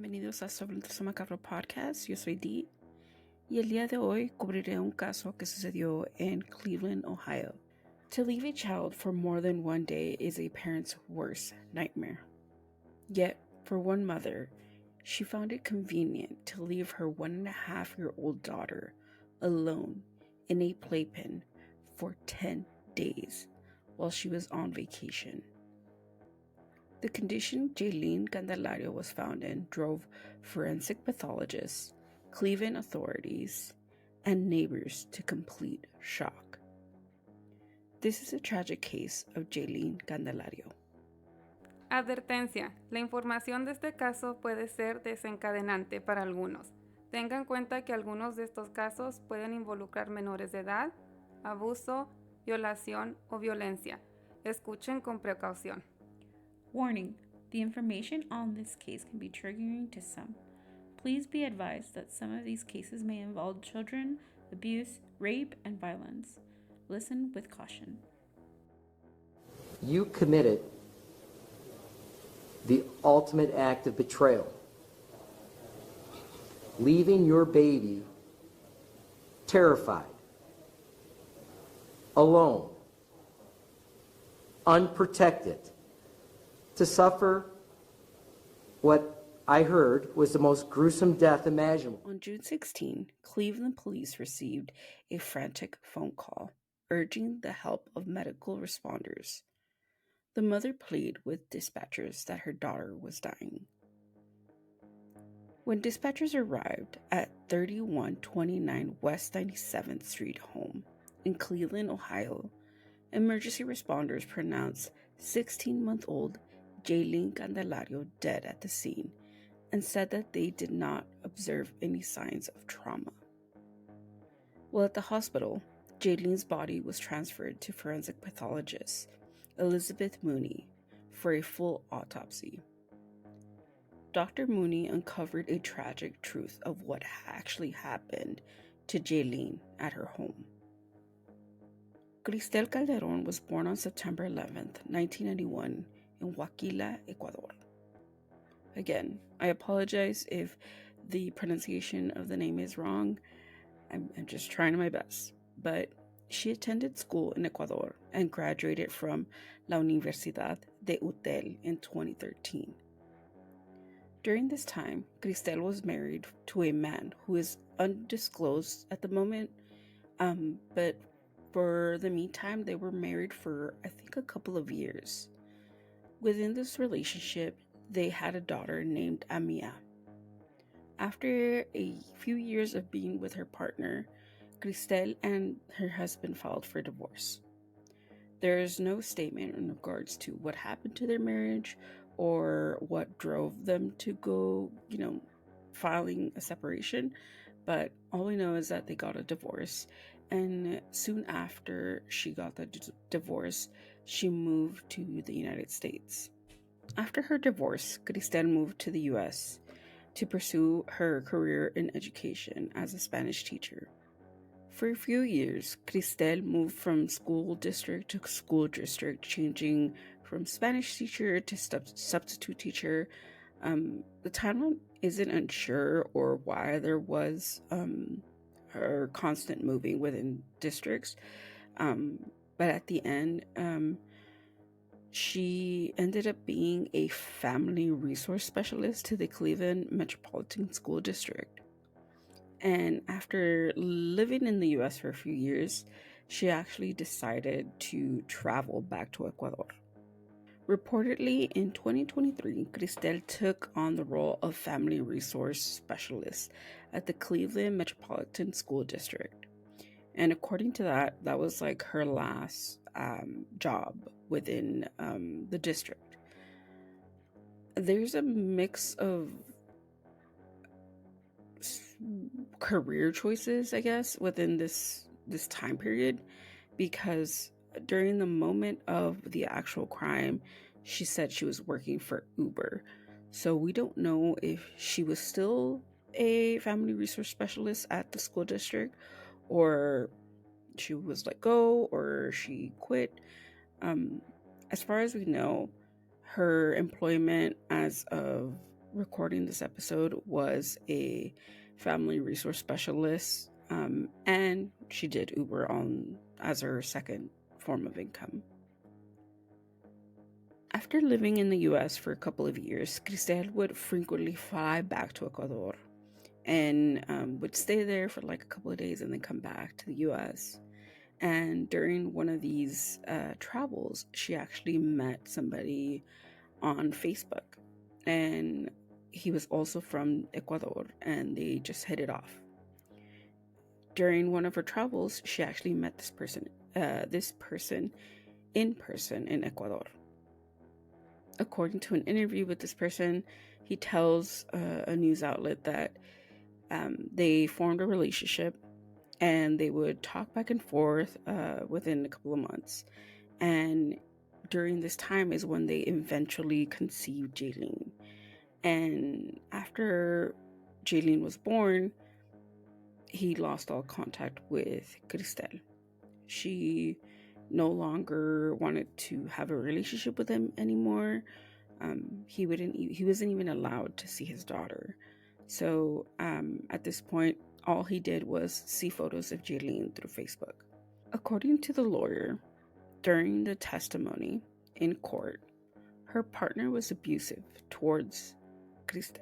bienvenidos a Sobre el Macabro Podcast. Yo soy Dee y el día de hoy cubriré un caso que sucedió en Cleveland, Ohio. To leave a child for more than one day is a parent's worst nightmare. Yet, for one mother, she found it convenient to leave her 1.5-year-old daughter alone in a playpen for 10 days while she was on vacation. The condition Jailyn Candelario was found in drove forensic pathologists, Cleveland authorities, and neighbors to complete shock. This is a tragic case of Jailyn Candelario. Advertencia: la información de este caso puede ser desencadenante para algunos. Tenga en cuenta que algunos de estos casos pueden involucrar menores de edad, abuso, violación o violencia. Escuchen con precaución. Warning: the information on this case can be triggering to some. Please be advised that some of these cases may involve children, abuse, rape, and violence. Listen with caution. You committed the ultimate act of betrayal, leaving your baby terrified, alone, unprotected, to suffer what I heard was the most gruesome death imaginable. On June 16, Cleveland police received a frantic phone call urging the help of medical responders. The mother pleaded with dispatchers that her daughter was dying. When dispatchers arrived at 3129 West 97th Street home in Cleveland, Ohio, emergency responders pronounced 16-month-old Jailyn Candelario dead at the scene and said that they did not observe any signs of trauma. While at the hospital, Jailyn's body was transferred to forensic pathologist Elizabeth Mooney for a full autopsy. Dr. Mooney uncovered a tragic truth of what actually happened to Jailyn at her home. Cristel Calderon was born on September 11th, 1991 in Huaquila, Ecuador. Again, I apologize if the pronunciation of the name is wrong. I'm just trying my best. But she attended school in Ecuador and graduated from La Universidad de UTEL in 2013. During this time, Cristel was married to a man who is undisclosed at the moment, but for the meantime, they were married for, I think, a couple of years. Within this relationship, they had a daughter named Amia. After a few years of being with her partner, Cristel and her husband filed for divorce. There is no statement in regards to what happened to their marriage or what drove them to go, filing a separation, but all we know is that they got a divorce, and soon after she got the divorce, she moved to the United States. After her divorce, Cristel moved to the U.S. to pursue her career in education as a Spanish teacher. For a few years, Cristel moved from school district to school district, changing from Spanish teacher to substitute teacher. The timeline isn't unsure or why there was her constant moving within districts, but at the end, she ended up being a family resource specialist to the Cleveland Metropolitan School District. And after living in the U.S. for a few years, she actually decided to travel back to Ecuador. Reportedly, in 2023, Cristel took on the role of family resource specialist at the Cleveland Metropolitan School District. And according to that was like her last job within the district. There's a mix of career choices, I guess, within this time period, because during the moment of the actual crime, she said she was working for Uber. So we don't know if she was still a family resource specialist at the school district, or she was let go, or she quit. As far as we know, her employment as of recording this episode was a family resource specialist, and she did Uber on as her second form of income. After living in the US for a couple of years, Cristel would frequently fly back to Ecuador and would stay there for like a couple of days and then come back to the US. And during one of these travels, she actually met somebody on Facebook, and he was also from Ecuador, and they just hit it off. During one of her travels, she actually met this person in person in Ecuador. According to an interview with this person, he tells a news outlet that they formed a relationship and they would talk back and forth within a couple of months. And during this time is when they eventually conceived Jailyn. And after Jailyn was born, he lost all contact with Cristel. She no longer wanted to have a relationship with him anymore. He wasn't even allowed to see his daughter. So at this point, all he did was see photos of Jailyn through Facebook. According to the lawyer, during the testimony in court, her partner was abusive towards Cristel.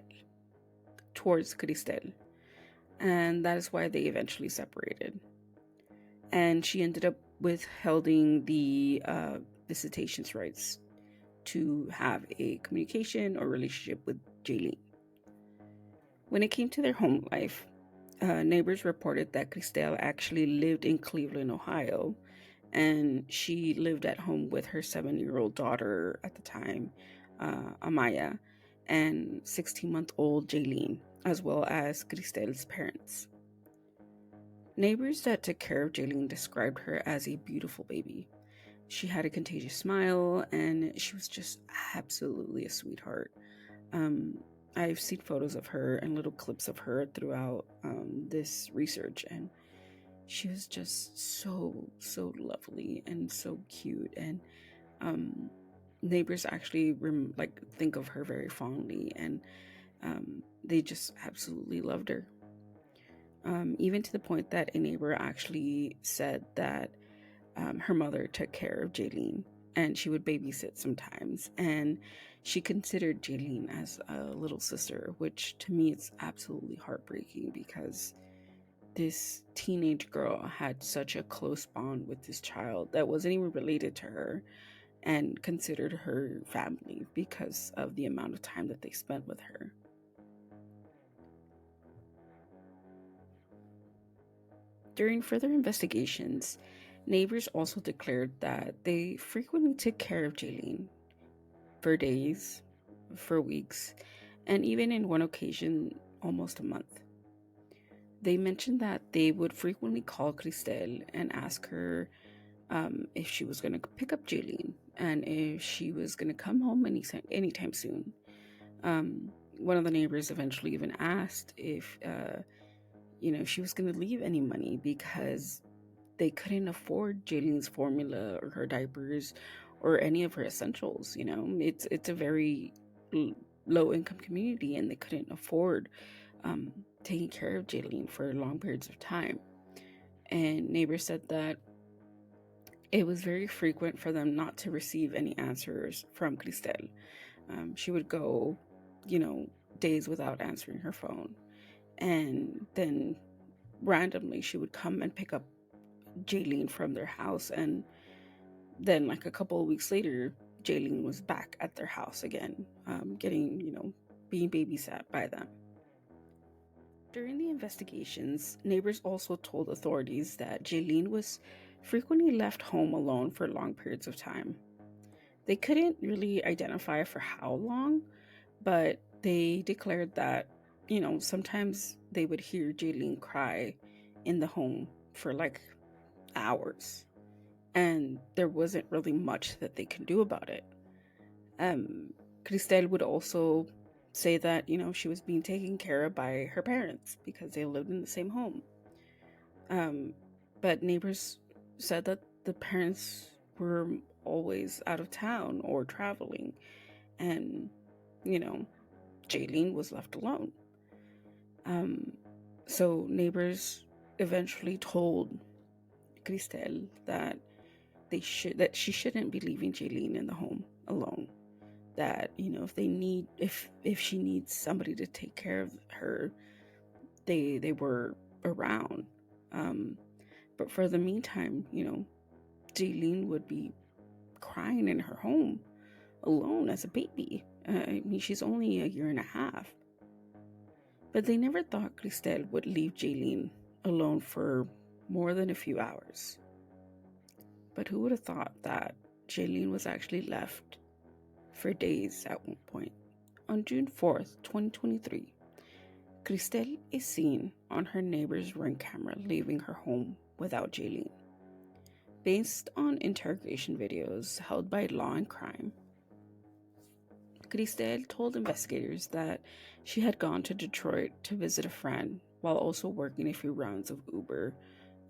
And that is why they eventually separated. And she ended up withholding the visitations rights to have a communication or relationship with Jailyn. When it came to their home life, neighbors reported that Cristel actually lived in Cleveland, Ohio, and she lived at home with her 7-year-old daughter at the time, Amaya, and 16-month-old Jailyn, as well as Cristel's parents. Neighbors that took care of Jailyn described her as a beautiful baby. She had a contagious smile, and she was just absolutely a sweetheart. I've seen photos of her and little clips of her throughout this research, and she was just so lovely and so cute. And neighbors actually think of her very fondly, and they just absolutely loved her. Even to the point that a neighbor actually said that her mother took care of Jailyn, and she would babysit sometimes, and she considered Jailyn as a little sister, which to me it's absolutely heartbreaking, because this teenage girl had such a close bond with this child that wasn't even related to her, and considered her family because of the amount of time that they spent with her. During further investigations, neighbors also declared that they frequently took care of Jailyn for days, for weeks, and even in one occasion, almost a month. They mentioned that they would frequently call Cristel and ask her if she was going to pick up Jailyn and if she was going to come home anytime soon. One of the neighbors eventually even asked if she was going to leave any money, because they couldn't afford Jailyn's formula or her diapers or any of her essentials. It's a very low income community, and they couldn't afford taking care of Jailyn for long periods of time. And neighbors said that it was very frequent for them not to receive any answers from Cristel. She would go, days without answering her phone, and then randomly she would come and pick up Jailyn from their house, and then like a couple of weeks later, Jailyn was back at their house again, being babysat by them. During the investigations, neighbors also told authorities that Jailyn was frequently left home alone for long periods of time. They couldn't really identify for how long, but they declared that, sometimes they would hear Jailyn cry in the home for like hours, and there wasn't really much that they could do about it. Cristel would also say that, she was being taken care of by her parents because they lived in the same home. But neighbors said that the parents were always out of town or traveling, and, Jailyn was left alone. So neighbors eventually told Cristel that she shouldn't be leaving Jailyn in the home alone. That, if she needs somebody to take care of her, they were around. But for the meantime, Jailyn would be crying in her home alone as a baby. She's only a year and a half. But they never thought Cristel would leave Jailyn alone for more than a few hours. But who would have thought that Jailyn was actually left for days at one point? On June 4th, 2023, Cristel is seen on her neighbor's Ring camera leaving her home without Jailyn. Based on interrogation videos held by Law and Crime, Cristel told investigators that she had gone to Detroit to visit a friend while also working a few rounds of Uber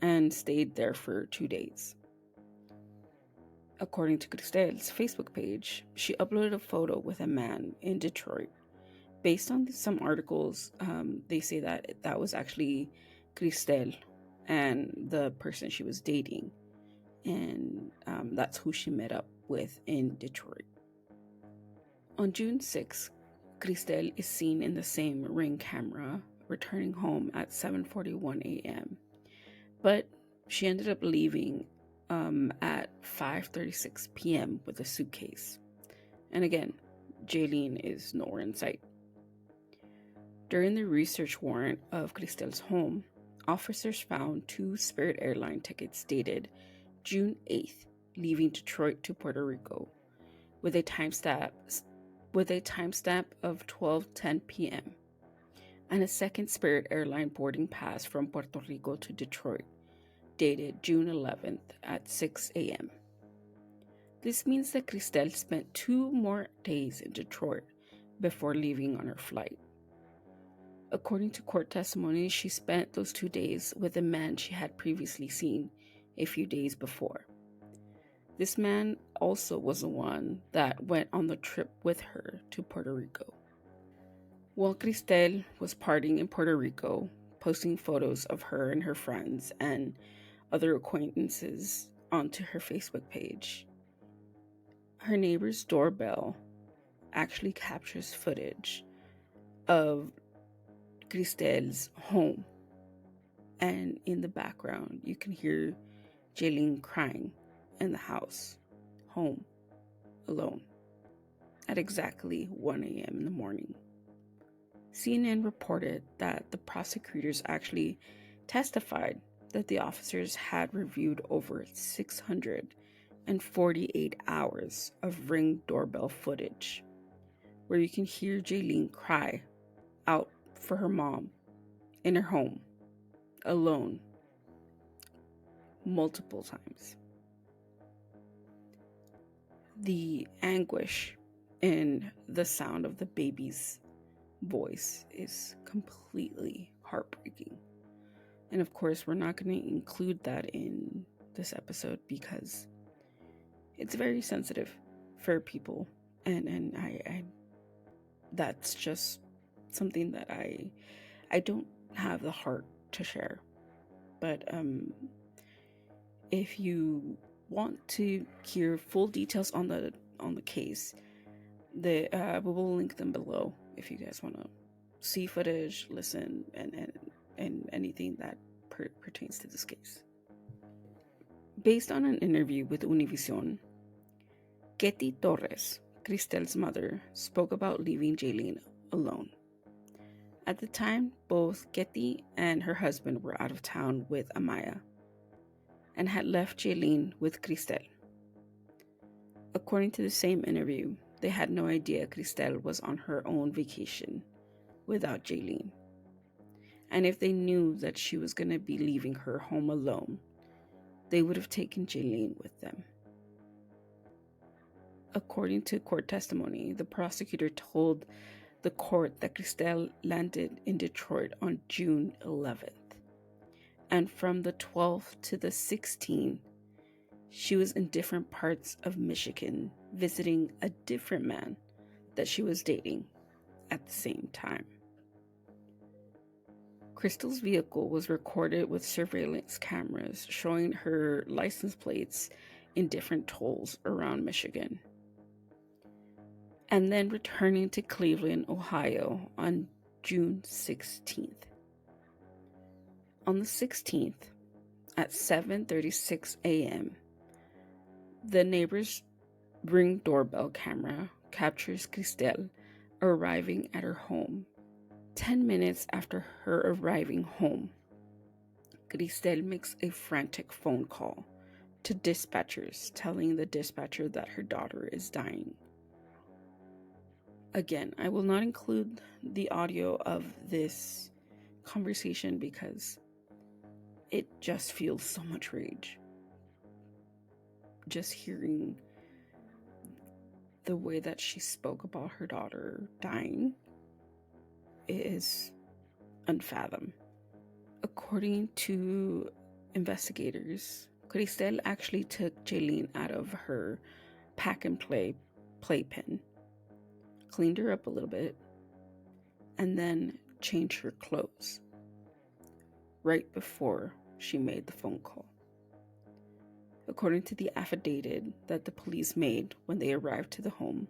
and stayed there for 2 days. According to Cristel's Facebook page, she uploaded a photo with a man in Detroit. Based on some articles, they say that was actually Cristel and the person she was dating. And that's who she met up with in Detroit. On June 6th, Cristel is seen in the same Ring camera returning home at 7:41 a.m. But she ended up leaving at 5:36 p.m. with a suitcase. And again, Jailyn is nowhere in sight. During the research warrant of Cristel's home, officers found 2 Spirit Airline tickets dated June 8th, leaving Detroit to Puerto Rico, with a timestamp of 12:10 p.m. and a second Spirit Airline boarding pass from Puerto Rico to Detroit, dated June 11th at 6 a.m. This means that Cristel spent 2 more days in Detroit before leaving on her flight. According to court testimony, she spent those 2 days with a man she had previously seen a few days before. This man also was the one that went on the trip with her to Puerto Rico. While Cristel was partying in Puerto Rico, posting photos of her and her friends and other acquaintances onto her Facebook page, her neighbor's doorbell actually captures footage of Cristel's home. And in the background, you can hear Jailyn crying in the house, home, alone, at exactly 1 a.m. in the morning. CNN reported that the prosecutors actually testified that the officers had reviewed over 648 hours of Ring doorbell footage, where you can hear Jailyn cry out for her mom in her home, alone, multiple times. The anguish in the sound of the baby's voice is completely heartbreaking. And of course, we're not going to include that in this episode because it's very sensitive for people. And I that's just something that I don't have the heart to share. But if you want to hear full details on the case, we will link them below if you guys want to see footage, listen, and anything that pertains to this case. Based on an interview with Univision, Ketty Torres, Cristel's mother, spoke about leaving Jailyn alone. At the time, both Ketty and her husband were out of town with Amaya and had left Jailyn with Cristel. According to the same interview, they had no idea Cristel was on her own vacation without Jailyn. And if they knew that she was going to be leaving her home alone, they would have taken Jailyn with them. According to court testimony, the prosecutor told the court that Cristel landed in Detroit on June 11th. And from the 12th to the 16th, she was in different parts of Michigan visiting a different man that she was dating at the same time. Crystal's vehicle was recorded with surveillance cameras showing her license plates in different tolls around Michigan, and then returning to Cleveland, Ohio on June 16th. On the 16th, at 7:36 a.m., the neighbor's Ring doorbell camera captures Cristel arriving at her home. 10 minutes after her arriving home, Cristel makes a frantic phone call to dispatchers, telling the dispatcher that her daughter is dying. Again, I will not include the audio of this conversation because it just feels so much rage. Just hearing the way that she spoke about her daughter dying is unfathomed. According to investigators, Cristel actually took Jailyn out of her pack and play playpen, cleaned her up a little bit, and then changed her clothes right before she made the phone call. According to the affidavit that the police made when they arrived to the home,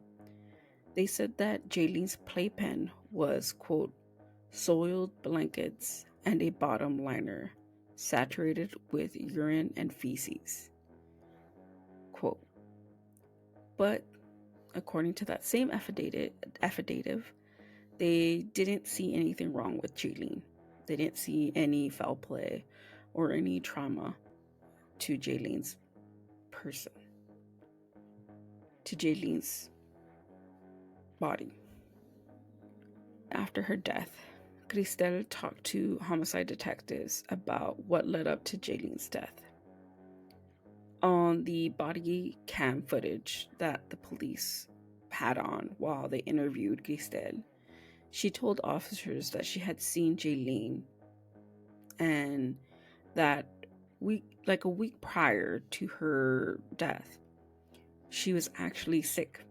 they said that Jailyn's playpen was, quote, soiled blankets and a bottom liner saturated with urine and feces, quote. But according to that same affidavit, they didn't see anything wrong with Jailyn. They didn't see any foul play or any trauma to Jailyn's person, to Jailyn's body. After her death, Cristel talked to homicide detectives about what led up to Jailyn's death. On the body cam footage that the police had on while they interviewed Cristel, she told officers that she had seen Jailyn and that a week prior to her death, she was actually sick.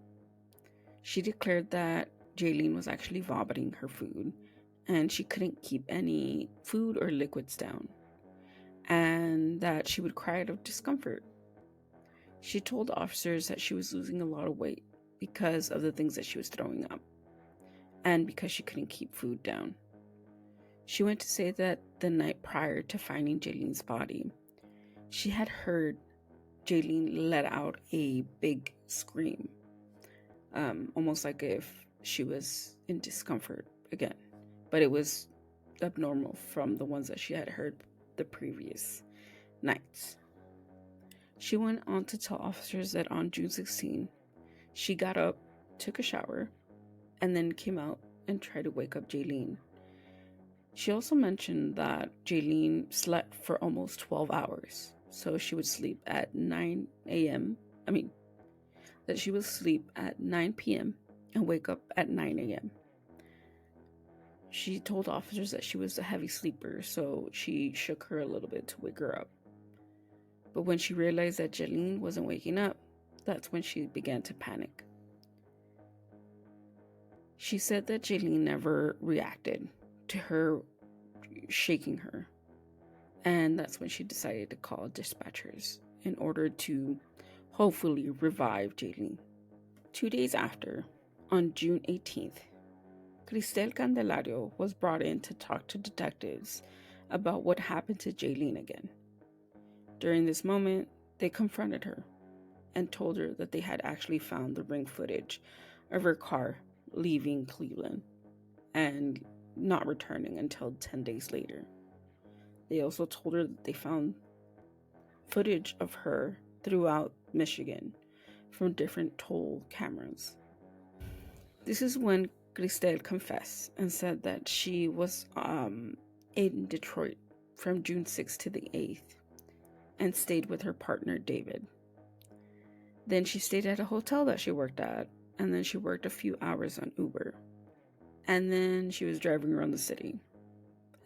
She declared that Jailyn was actually vomiting her food and she couldn't keep any food or liquids down, and that she would cry out of discomfort. She told officers that she was losing a lot of weight because of the things that she was throwing up and because she couldn't keep food down. She went to say that the night prior to finding Jailyn's body, she had heard Jailyn let out a big scream, almost like if she was in discomfort again, but it was abnormal from the ones that she had heard the previous nights. She went on to tell officers that on June 16, she got up, took a shower, and then came out and tried to wake up Jailyn. She also mentioned that Jailyn slept for almost 12 hours. So she would sleep at 9 p.m. and wake up at 9 a.m. She told officers that she was a heavy sleeper, so she shook her a little bit to wake her up. But when she realized that Jailyn wasn't waking up, that's when she began to panic. She said that Jailyn never reacted to her shaking her, and that's when she decided to call dispatchers in order to hopefully revive Jailyn. 2 days after, on June 18th, Jailyn Candelario was brought in to talk to detectives about what happened to Jailyn again. During this moment, they confronted her and told her that they had actually found the ring footage of her car leaving Cleveland and not returning until 10 days later. They also told her that they found footage of her throughout Michigan from different toll cameras. This is when Cristel confessed and said that she was in Detroit from June 6th to the 8th and stayed with her partner David. Then she stayed at a hotel that she worked at, and then she worked a few hours on Uber. And then she was driving around the city,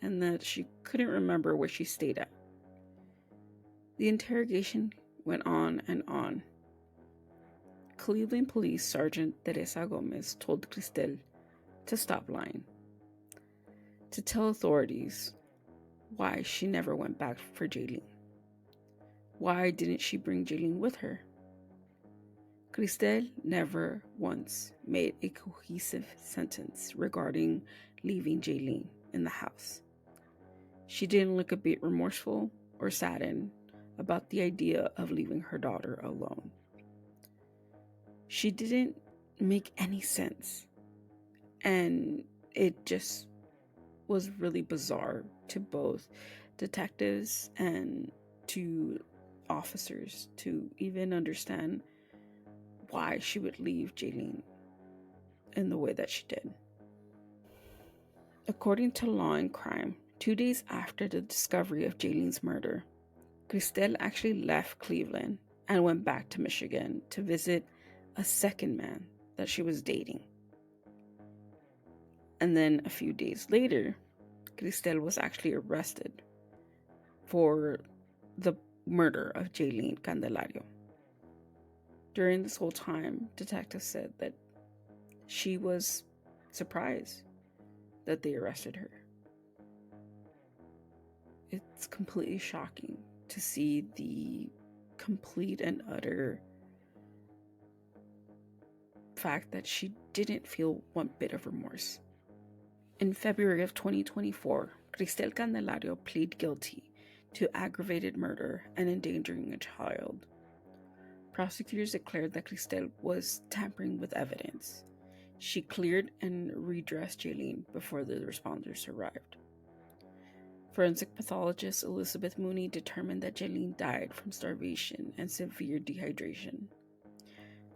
and that she couldn't remember where she stayed at. The interrogation went on and on. Cleveland Police Sergeant Teresa Gomez told Cristel to stop lying, to tell authorities why she never went back for Jailyn. Why didn't she bring Jailyn with her? Cristel never once made a cohesive sentence regarding leaving Jailyn in the house. She didn't look a bit remorseful or saddened about the idea of leaving her daughter alone. She didn't make any sense, and it just was really bizarre to both detectives and to officers to even understand why she would leave Jailyn in the way that she did. According to Law and Crime, 2 days after the discovery of Jailyn's murder, Cristel actually left Cleveland and went back to Michigan to visit a second man that she was dating. And then a few days later, Cristel was actually arrested for the murder of Jailyn Candelario. During this whole time, detectives said that she was surprised that they arrested her. It's completely shocking to see the complete and utter fact that she didn't feel one bit of remorse. In February of 2024, Cristel Candelario pleaded guilty to aggravated murder and endangering a child. Prosecutors declared that Cristel was tampering with evidence. She cleared and redressed Jailyn before the responders arrived. Forensic pathologist Elizabeth Mooney determined that Jailyn died from starvation and severe dehydration.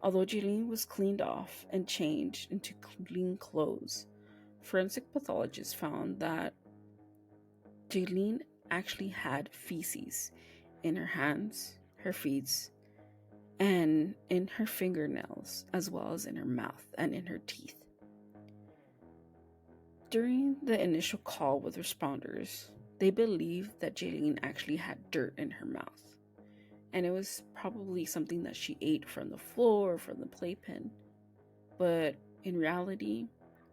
Although Jailyn was cleaned off and changed into clean clothes, forensic pathologists found that Jailyn actually had feces in her hands, her feet, and in her fingernails, as well as in her mouth and in her teeth. During the initial call with responders, they believed that Jailyn actually had dirt in her mouth, and it was probably something that she ate from the floor, from the playpen. But in reality,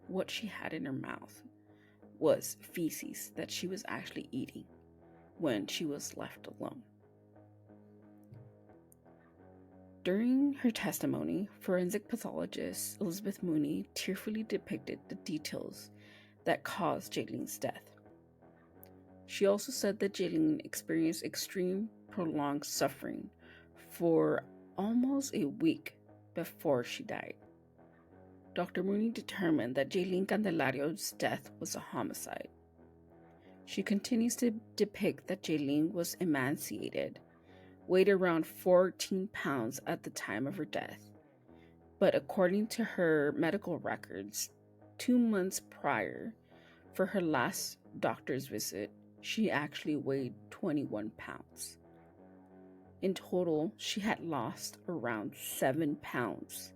what she had in her mouth was feces that she was actually eating when she was left alone. During her testimony, forensic pathologist Elizabeth Mooney tearfully depicted the details that caused Jailyn's death. She also said that Jailyn experienced extreme prolonged suffering for almost a week before she died. Dr. Mooney determined that Jailyn Candelario's death was a homicide. She continues to depict that Jailyn was emaciated, weighed around 14 pounds at the time of her death. But according to her medical records, 2 months prior, for her last doctor's visit, she actually weighed 21 pounds. In total, she had lost around 7 pounds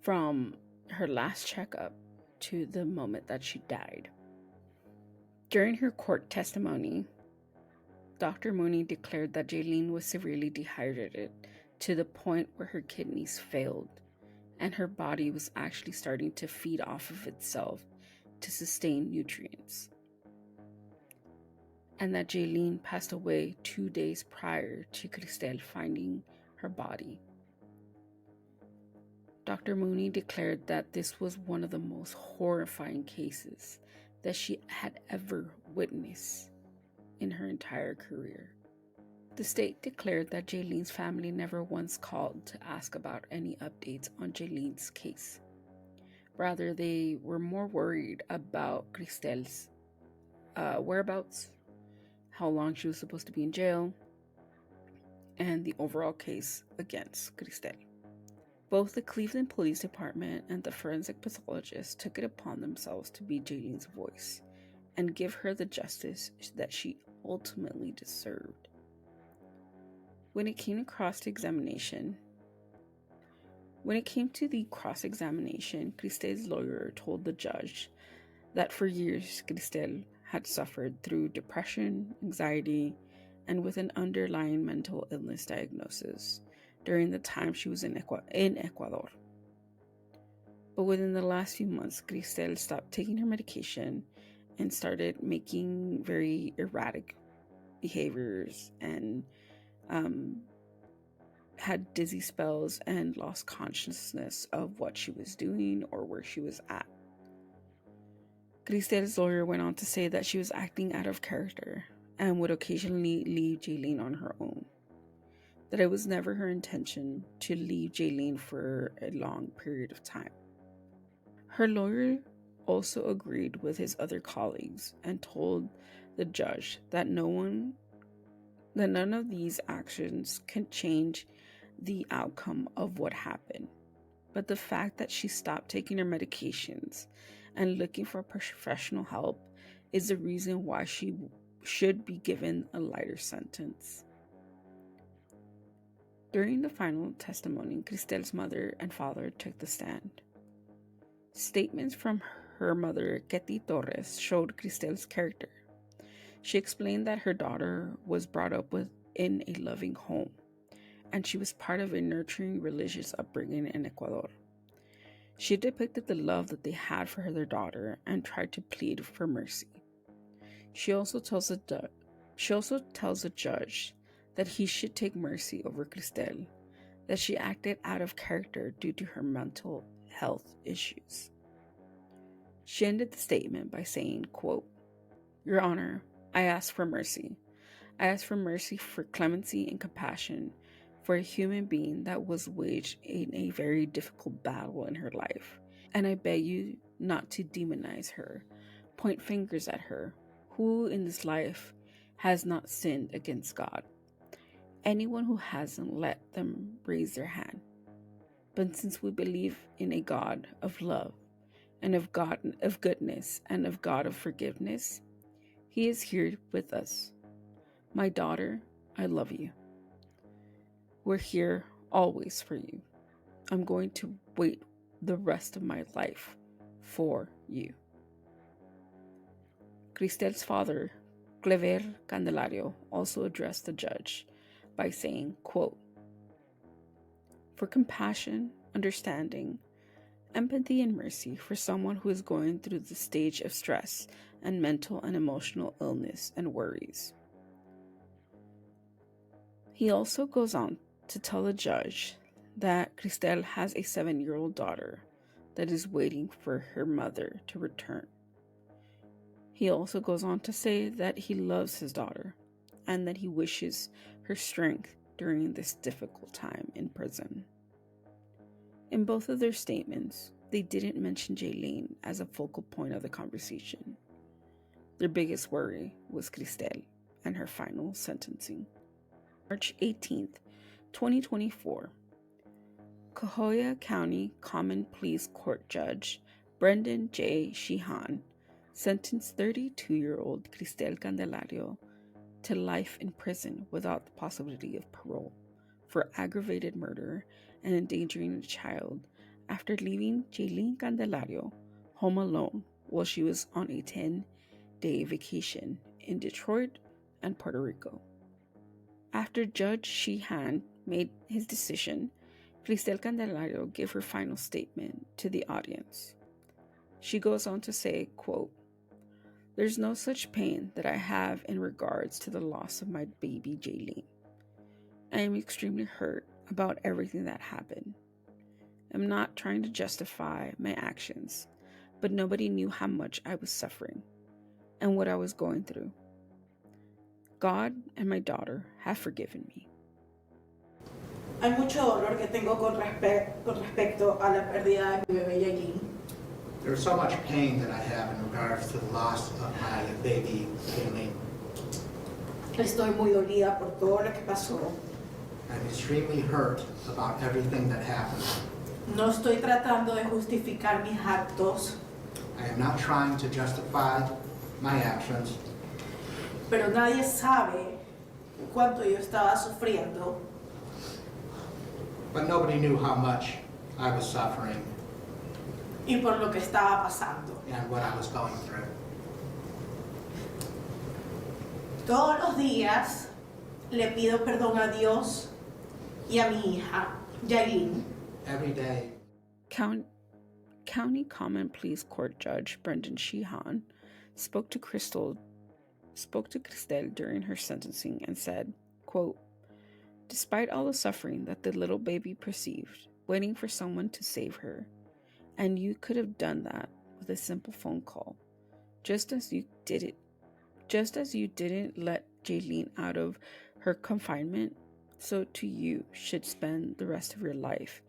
from her last checkup to the moment that she died. During her court testimony, Dr. Mooney declared that Jailyn was severely dehydrated to the point where her kidneys failed, and her body was actually starting to feed off of itself to sustain nutrients. And that Jailyn passed away 2 days prior to Cristel finding her body. Dr. Mooney declared that this was one of the most horrifying cases that she had ever witnessed in her entire career. The state declared that Jailyn's family never once called to ask about any updates on Jailyn's case. Rather, they were more worried about Cristel's whereabouts, how long she was supposed to be in jail, and the overall case against Cristel. Both the Cleveland Police Department and the forensic pathologist took it upon themselves to be Jailyn's voice and give her the justice that she ultimately deserved. When it came to the cross-examination, Cristel's lawyer told the judge that for years Cristel had suffered through depression, anxiety, and with an underlying mental illness diagnosis during the time she was in Ecuador. But within the last few months, Cristel stopped taking her medication and started making very erratic behaviors and had dizzy spells and lost consciousness of what she was doing or where she was at. Cristel's lawyer went on to say that she was acting out of character and would occasionally leave Jailyn on her own. That it was never her intention to leave Jailyn for a long period of time. Her lawyer also agreed with his other colleagues and told the judge that none of these actions can change the outcome of what happened. But the fact that she stopped taking her medications and looking for professional help is the reason why she should be given a lighter sentence. During the final testimony, Cristel's mother and father took the stand. Statements from her mother, Ketty Torres, showed Cristel's character. She explained that her daughter was brought up within a loving home, and she was part of a nurturing religious upbringing in Ecuador. She depicted the love that they had for their daughter and tried to plead for mercy. She also tells the judge that he should take mercy over Cristel, that she acted out of character due to her mental health issues. She ended the statement by saying, quote, "Your Honor, I ask for mercy. I ask for mercy, for clemency and compassion for a human being that was waged in a very difficult battle in her life. And I beg you not to demonize her, point fingers at her, who in this life has not sinned against God. Anyone who hasn't, let them raise their hand. But since we believe in a God of love and of God of goodness and of God of forgiveness, He is here with us. My daughter, I love you. We're here always for you. I'm going to wait the rest of my life for you." Cristel's father, Jailyn Candelario, also addressed the judge by saying, quote, "For compassion, understanding, empathy, and mercy for someone who is going through the stage of stress and mental and emotional illness and worries." He also goes on to tell the judge that Cristel has a 7-year-old daughter that is waiting for her mother to return. He also goes on to say that he loves his daughter and that he wishes her strength during this difficult time in prison. In both of their statements, they didn't mention Jailyn as a focal point of the conversation. Their biggest worry was Cristel and her final sentencing. March 18th, 2024, Cahoya County Common Pleas Court Judge Brendan J. Sheehan sentenced 32-year-old Jailyn Candelario to life in prison without the possibility of parole for aggravated murder and endangering a child after leaving Jailyn Candelario home alone while she was on a 10-day vacation in Detroit and Puerto Rico. After Judge Sheehan made his decision, Jailyn Candelario gave her final statement to the audience. She goes on to say, quote, "There's no such pain that I have in regards to the loss of my baby Jailyn. I am extremely hurt about everything that happened. I'm not trying to justify my actions, but nobody knew how much I was suffering and what I was going through. God and my daughter have forgiven me." Hay mucho dolor que tengo con respecto a la pérdida de mi bebé Jailyn. There's so much pain that I have in regards to the loss of my baby, Jailyn. Estoy muy dolida por todo lo que pasó. I'm extremely hurt about everything that happened. No estoy tratando de justificar mis actos, I am not trying to justify my actions, pero nadie sabe cuánto yo estaba sufriendo but nobody knew how much I was suffering y por lo que estaba pasando. and what I was going through. Todos los días le pido perdón a Dios y a mi hija, Jailyn. Every day, County County Common Pleas Court Judge Brendan Sheehan spoke to Cristel during her sentencing and said, quote, "Despite all the suffering that the little baby perceived, waiting for someone to save her, and you could have done that with a simple phone call, just as you didn't let Jailyn out of her confinement, so too you should spend the rest of your life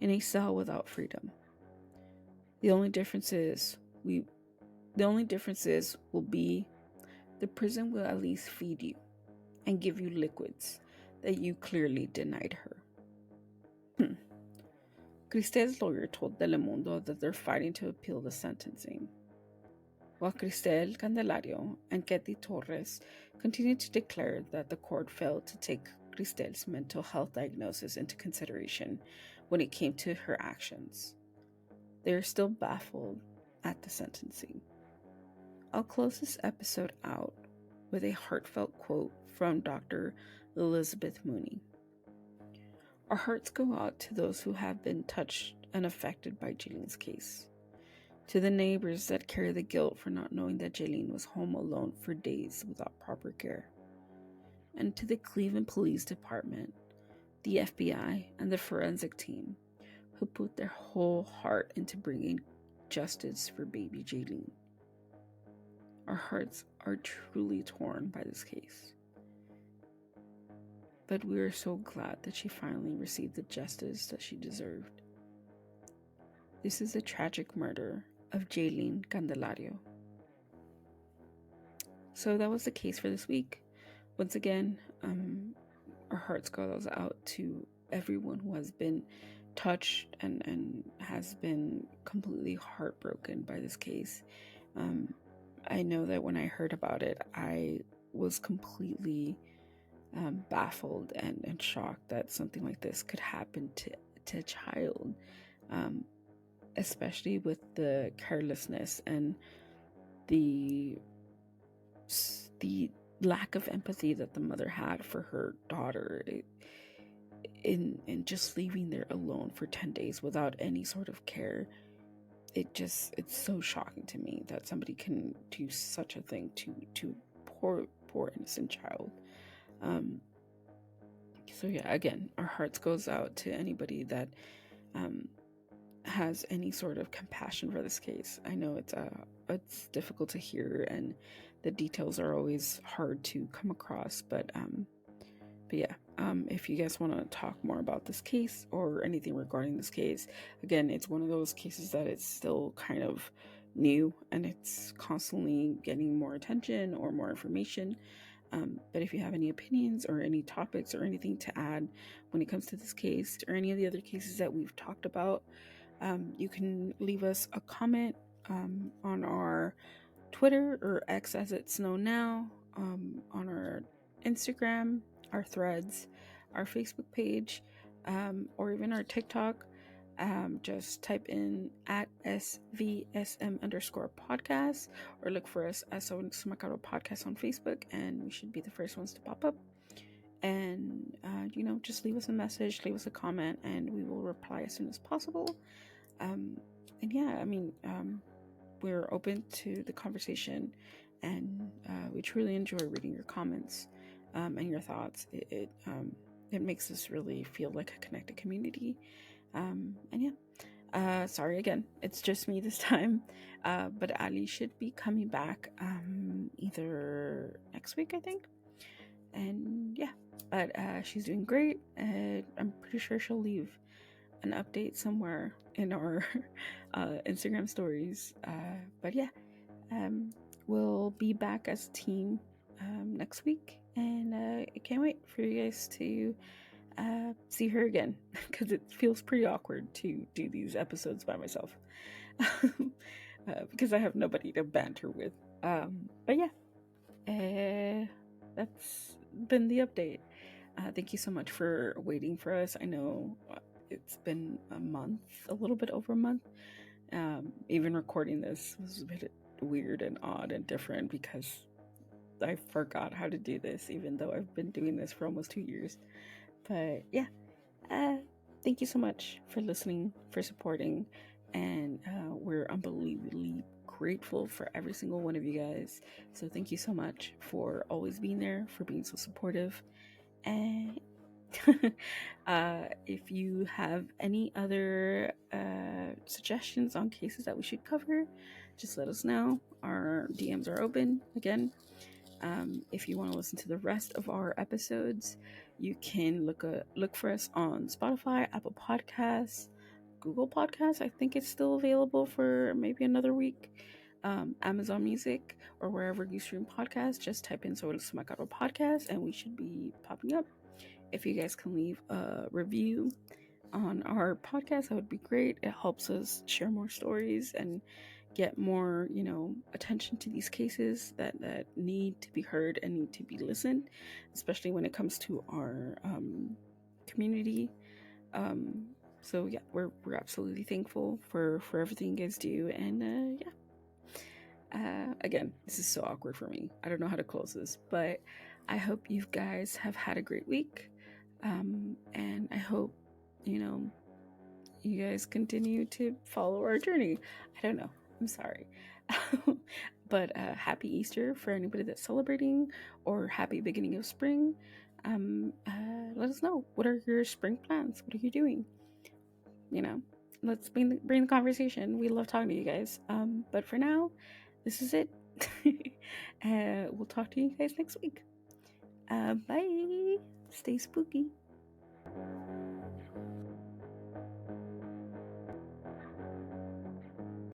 in a cell without freedom. The only difference will be the prison will at least feed you and give you liquids that you clearly denied her." Cristel's lawyer told Telemundo that they're fighting to appeal the sentencing, while Jailyn Candelario and Ketty Torres continued to declare that the court failed to take Cristel's mental health diagnosis into consideration when it came to her actions. They are still baffled at the sentencing. I'll close this episode out with a heartfelt quote from Dr. Elizabeth Mooney. "Our hearts go out to those who have been touched and affected by Jailyn's case, to the neighbors that carry the guilt for not knowing that Jailyn was home alone for days without proper care, and to the Cleveland Police Department, the FBI, and the forensic team who put their whole heart into bringing justice for baby Jailyn. Our hearts are truly torn by this case, but we are so glad that she finally received the justice that she deserved. This is the tragic murder of Jailyn Candelario." So that was the case for this week. Once again, our hearts goes out to everyone who has been touched and has been completely heartbroken by this case. I know that when I heard about it, I was completely baffled and shocked that something like this could happen to a child, especially with the carelessness and the lack of empathy that the mother had for her daughter in just leaving there alone for 10 days without any sort of care. It's so shocking to me that somebody can do such a thing to poor innocent child. So yeah, again, our hearts goes out to anybody that has any sort of compassion for this case. I know it's difficult to hear and the details are always hard to come across, but yeah, if you guys want to talk more about this case or anything regarding this case, again, it's one of those cases that it's still kind of new and it's constantly getting more attention or more information. But if you have any opinions or any topics or anything to add when it comes to this case or any of the other cases that we've talked about, you can leave us a comment on our Twitter, or X as it's known now, on our Instagram, our threads, our Facebook page, or even our TikTok. Just type in at @SVSM_podcast, or look for us as Sumacaro Podcast on Facebook, and we should be the first ones to pop up. And just leave us a message, leave us a comment, and we will reply as soon as possible. And yeah, I mean, we're open to the conversation, and we truly enjoy reading your comments and your thoughts. It makes us really feel like a connected community. And yeah, sorry again, it's just me this time, but Ali should be coming back either next week, I think. And yeah, but she's doing great, and I'm pretty sure she'll leave an update somewhere in our Instagram stories. But yeah, we'll be back as a team next week, and I can't wait for you guys to see her again, because it feels pretty awkward to do these episodes by myself because I have nobody to banter with. But yeah, that's been the update. Thank you so much for waiting for us. I know it's been a little bit over a month. Even recording this was a bit weird and odd and different because I forgot how to do this, even though I've been doing this for almost 2 years. But yeah, thank you so much for listening, for supporting, and we're unbelievably grateful for every single one of you guys. So thank you so much for always being there, for being so supportive. And if you have any other suggestions on cases that we should cover, just let us know. Our DMs are open again. If you want to listen to the rest of our episodes, you can look for us on Spotify, Apple Podcasts, Google Podcasts. I think it's still available for maybe another week. Amazon Music, or wherever you stream podcasts. Just type in Sola podcast and we should be popping up. If you guys can leave a review on our podcast, that would be great. It helps us share more stories and get more, attention to these cases that need to be heard and need to be listened, especially when it comes to our community. So yeah, we're absolutely thankful for everything you guys do, and again, this is so awkward for me. I don't know how to close this, but I hope you guys have had a great week, and I hope you guys continue to follow our journey. I don't know. I'm sorry. But happy Easter for anybody that's celebrating, or happy beginning of spring. Let us know. What are your spring plans? What are you doing? Let's bring the conversation. We love talking to you guys. But for now, this is it. We'll talk to you guys next week. Bye. Stay spooky.